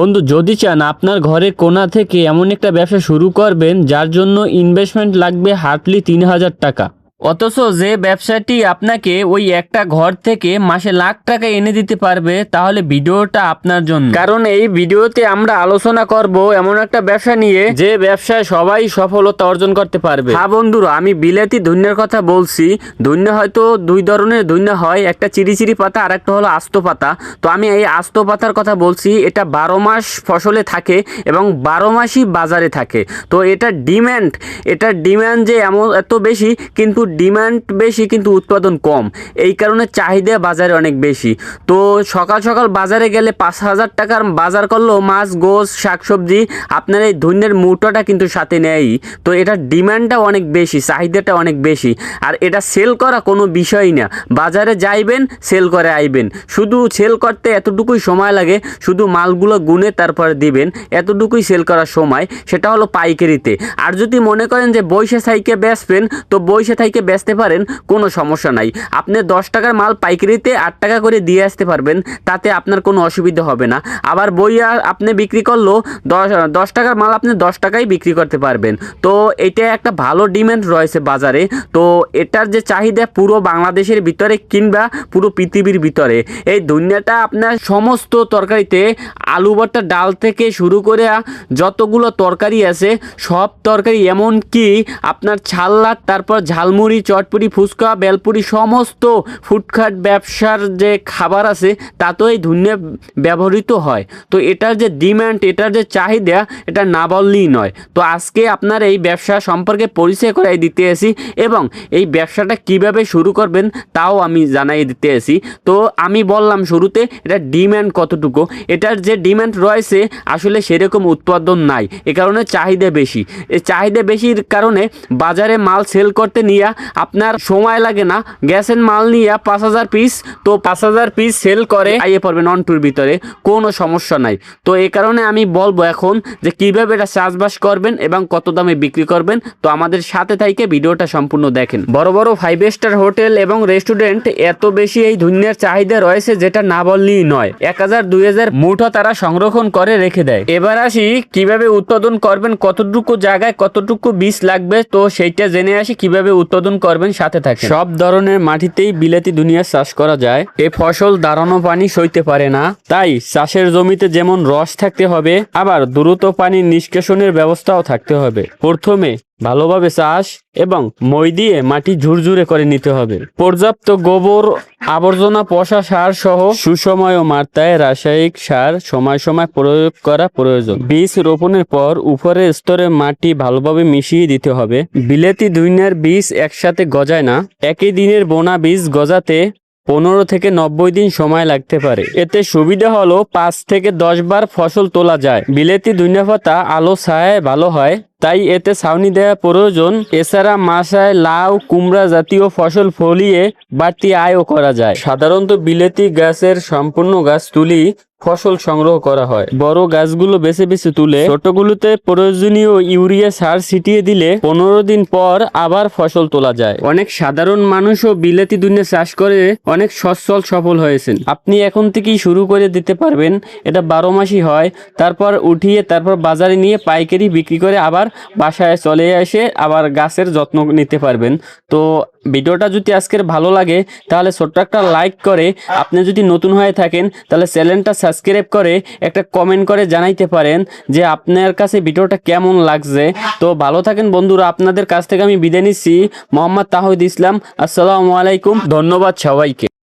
বন্ধু, যদি চান আপনার ঘরের কোণা থেকে এমন একটা ব্যবসা শুরু করবেন যার জন্য ইনভেস্টমেন্ট লাগবে হার্ডলি 3,000 টাকা, অথচ যে ব্যবসাটি আপনাকে ওই একটা ঘর থেকে মাসে লাখ টাকা এনে দিতে পারবে, তাহলে ভিডিওটা আপনার জন্য। কারণ এই ভিডিওতে আমরা আলোচনা করব এমন একটা ব্যবসা নিয়ে যে ব্যবসায় সবাই সফলতা অর্জন করতে পারবে। হ্যাঁ বন্ধুরা, আমি বিলাতি ধনিয়ার কথা বলছি। ধনিয়া হয়তো দুই ধরনের ধনিয়া হয়, একটা চিরি পাতা আর একটা হলো আস্ত পাতা। তো আমি এই আস্ত পাতার কথা বলছি। এটা 12 মাস ফসলে থাকে এবং 12 মাসই বাজারে থাকে। তো এটার ডিমান্ড যে এত বেশি, কিন্তু ডিমান্ড বেশি কিন্তু উৎপাদন কম, এই কারণে চাহিদা বাজারে অনেক বেশি। তো সকাল সকাল বাজারে গেলে 5,000 টাকার বাজার করলেও মাছ, গোশ, শাকসবজি আপনার এই ধনিয়ার মুঠোটা কিন্তু সাথে নেয়। তো এটার ডিমান্ডটা অনেক বেশি, চাহিদাটা অনেক বেশি। আর এটা সেল করা কোনো বিষয়ই না, বাজারে যাইবেন সেল করে আইবেন। শুধু সেল করতে এতটুকুই সময় লাগে, শুধু মালগুলো গুনে তারপরে দিবেন, এতটুকুই সেল করার সময়। সেটা হলো পাইকারিতে। আর যদি মনে করেন যে বইসে থাইকে বেচবেন, তো বইসে থাইকে বেচতে পারেন, কোনো সমস্যা নাই। আপনি 10 টাকার মাল পাইকারিতে 8 টাকা করে দিয়ে আসতে পারবেন, তাতে আপনার কোনো অসুবিধা হবে না। আবার বইয়া আপনি বিক্রি করলেও 10 টাকার মাল আপনি 10 টাকায় বিক্রি করতে পারবেন। তো এটা একটা ভালো ডিমান্ড রয়েছে বাজারে। তো এটার যে চাহিদা পুরো বাংলাদেশের ভিতরে কিংবা পুরো পৃথিবীর ভিতরে। এই ধনিয়াটা আপনার সমস্ত তরকারিতে, আলু ভর্তা, ডাল থেকে শুরু করে যতগুলো তরকারি আছে সব তরকারি, এমনকি আপনার ছাল্লাদ, তারপর ঝালমুড়ি, চটপুরি, ফুচকা, বেলপুরি, সমস্ত ফুডখাট ব্যবসার যে খাবার আছে তাতেও এই ধনিয়া ব্যবহৃত হয়। তো এটার যে ডিমান্ড, এটার যে চাহিদা, এটা না বললেই নয়। তো আজকে আপনার এই ব্যবসা সম্পর্কে পরিচয় করাই দিতে আসি এবং এই ব্যবসাটা কিভাবে শুরু করবেন তাও আমি জানাই দিতে আসি। তো আমি বললাম শুরুতে এটা ডিমান্ড কতটুকু। এটার যে ডিমান্ড রয়েছে আসলে সেরকম উৎপাদন নাই, এ কারণে চাহিদা বেশি। এই চাহিদা বেশির কারণে বাজারে মাল সেল করতে নিয়ে আপনার সময় লাগে না। গ্যাসের মাল নিয়ে 5,000 পিস, তো 5,000 পিস সেল করে আইয়ে পড়বেন অন্টুর ভিতরে, কোনো সমস্যা নাই। তো এই কারণে আমি বলবো এখন যে কিভাবে এটা চাষবাস করবেন এবং কত দামে বিক্রি করবেন। তো আমাদের সাথে থেকে ভিডিওটা সম্পূর্ণ দেখেন। বড় বড় 5 স্টার হোটেল এবং রেস্টুরেন্ট এত বেশি এই ধনিয়ার চাহিদা রয়েছে যেটা না বললেই নয়। 1,000-2,000 মুঠো তারা সংরক্ষণ করে রেখে দেয়। এবার আসি কিভাবে উৎপাদন করবেন, কতটুকু জায়গায় কতটুকু বীজ লাগবে, তো সেইটা জেনে আসি কিভাবে উৎপাদন করবেন, সাথে থাকে। সব ধরনের মাটিতেই বিলাতি ধনিয়া চাষ করা যায়। এই ফসল দাঁড়ানো পানি সইতে পারে না, তাই চাষের জমিতে যেমন রস থাকতে হবে, আবার দ্রুত পানি নিষ্কাশনের ব্যবস্থাও থাকতে হবে। প্রথমে ভালোভাবে চাষ এবং মই দিয়ে মাটি ঝুরঝুরে করে নিতে হবে। পর্যাপ্ত গোবর, আবর্জনা, পচা সার সহ সুসময় ও মাত্রায় রাসায়নিক সার সময় সময় প্রয়োগ করা প্রয়োজন। বীজ রোপণের পর উপরের স্তরে মাটি ভালোভাবে মিশিয়ে দিতে হবে। বিলাতি ধনিয়ার বীজ একসাথে গজায় না, একই দিনের বোনা বীজ গজাতে 15 থেকে 90 দিন সময় লাগতে পারে। এতে সুবিধা হলো 5 থেকে 10 বার ফসল তোলা যায়। বিলাতি ধনিয়া পাতা আলো ছায়ায় ভালো হয়, তাই এতে ছাউনি দেওয়া প্রয়োজন। এছাড়া মাছায়, লাউ, কুমড়া জাতীয় ফসল ফলিয়ে বাড়তি আয়ও করা যায়। সাধারণত বিলাতি গাছের সম্পূর্ণ গাছ তুলি ফসল সংগ্রহ করা হয়। বড় গাছগুলো বেছে বেছে তুলে ছোটগুলোতে প্রয়োজনীয় ইউরিয়া সার ছিটিয়ে দিলে 15 দিন পর আবার ফসল তোলা যায়। অনেক সাধারণ মানুষও বিলাতি ধনিয়া চাষ করে অনেক সফল হয়েছেন। আপনি এখন থেকেই শুরু করে দিতে পারবেন। এটা 12 মাসই হয়। তারপর উঠিয়ে তারপর বাজারে নিয়ে পাইকারি বিক্রি করে আবার বাসায় চলে এসে আবার গাছের যত্ন নিতে পারবেন। তো ভিডিওটা যদি আজকের ভালো লাগে তাহলে ছোট্ট একটা লাইক করে, আপনি যদি নতুন হয়ে থাকেন তাহলে চ্যানেলটা সাবস্ক্রাইব করে একটা কমেন্ট করে জানাইতে পারেন যে আপনার কাছে ভিডিওটা কেমন লাগছে। তো ভালো থাকেন বন্ধুরা, আপনাদের কাছ থেকে আমি বিদায় নিচ্ছি। মোহাম্মদ তাহিদ ইসলাম। আসসালামু আলাইকুম, ধন্যবাদ সবাইকে।